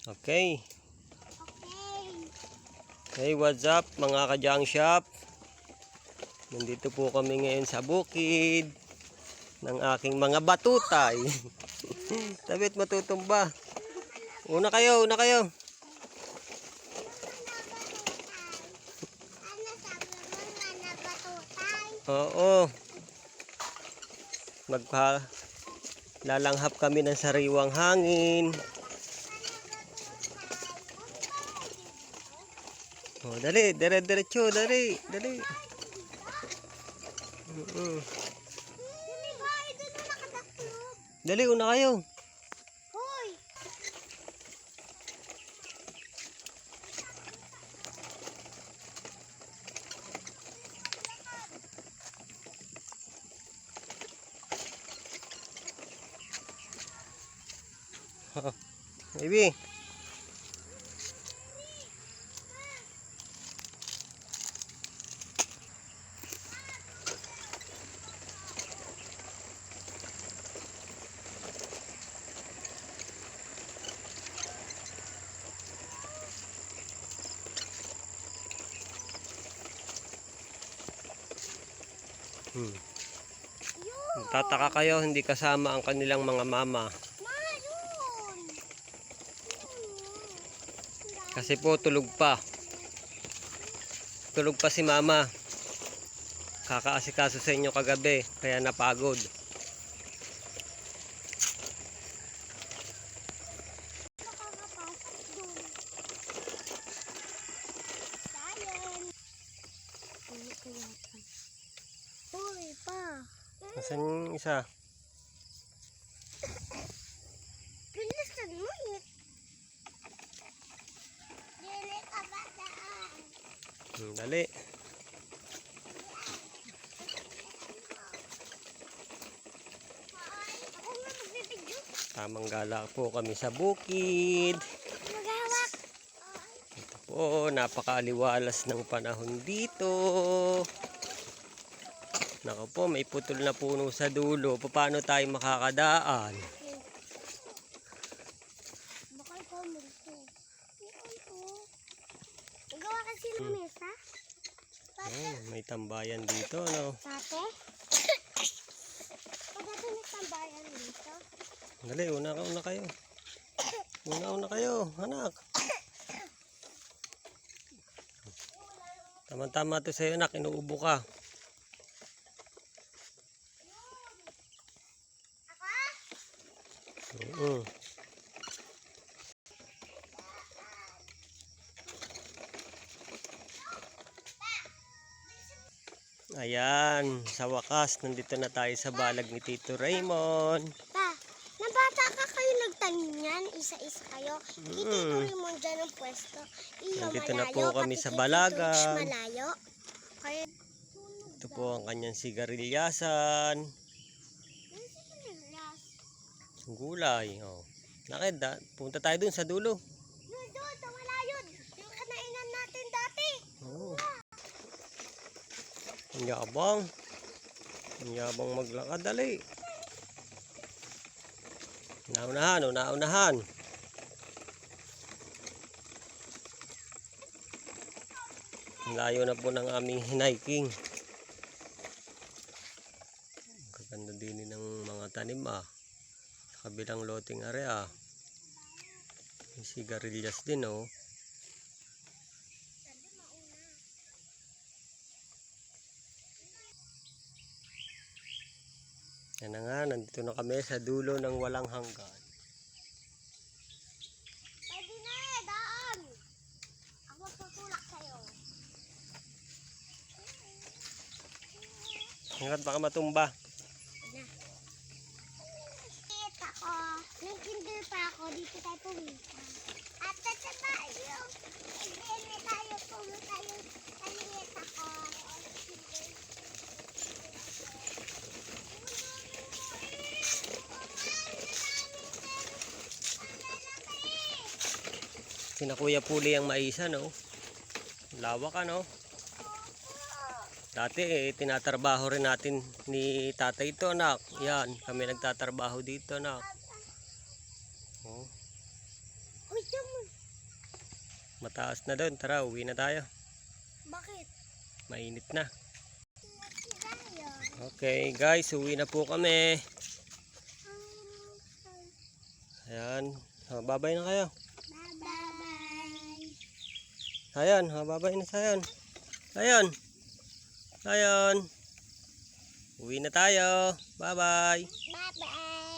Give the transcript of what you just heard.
Okay. Okay. Hey, what's up mga ka-junk shop? Nandito po kami ngayon sa bukid ng aking mga batutay. Tabit matutumba. Una kayo, una kayo. Ano sabi mo, mga batutay? Oo. Lalanghap kami ng sariwang hangin. Oh, dali, dire-diretso, dali, dali. Dili ba? Doon na nakadaklog. Dali, una kayo. Hoy! Baby. Yun! Tataka kayo, hindi kasama ang kanilang mga mama. Ma, yun! Kasi po tulog pa. Tulog pa si mama. Kakaasikaso sa inyo kagabi, kaya napagod. Nakakapasok dun. Sayang! Hoy, pa! Nasaan yung isa? Bilisan mo eh! Dili ka ba daan? Dali. Ako nga magbibigyo. Tamang gala po kami sa bukid. Maghawak! Ito po, napakaaliwalas ng panahon dito. Naku po, may putol na puno sa dulo. Paano tayo makakadaan? Baka ikaw multo. Gawa kasi ng mesa. May tambayan dito, no? Tate? Pagdating ng tambayan dito. Dali, una kayo. Una kayo, anak. Tama-tama to sa'yo, anak. Inuubo ka. Oo. Ayan, sa wakas, nandito na tayo sa balag ni Tito Raymond. Pa, nang bata ka kayo nagtanim yan. Isa-isa kayo. Ituturi mo dyan ang pwesto. Iyo Nandito malayo. na po kami pati sa kay balagan. Tito Rich malayo. Kaya, Ito po ang kanyang sigarilyasan. Gulay. Oh. Naked, punta tayo dun sa dulo. doon, wala yun. Yung kanainan natin dati. Oh. Ang yabang. Ang yabang maglakad, dali. Naunahan. Ang layo na po ng aming hiniking. Kaganda din ng mga tanim sa kabilang loting area. May sigarilyas din, oh. Yan na nga, nandito na kami sa dulo ng walang hanggan. Pwede na daan. Ako tutulak sa'yo. Ingat, baka matumba. Kita ko. Nung kinder pa ako, dito tayo pumunta. At sa tayo, hindi tayo pumunta yung kaliit ako. Sina Kuya Puli ang maisa, no? Lawak, no? Dati, tinatrabaho rin natin ni tatay ito, anak. Yan, kami nagtatrabaho dito, anak. Oh. Uy, Mataas na doon. Tara, uwi na tayo. Bakit? Mainit na. Tayo. Okay, guys, uwi na po kami. Ayan. Babay na kayo. Bye-bye. Ayan, babay na tayo. Ayan. Ayan. Uwi na tayo. Bye-bye. Bye-bye.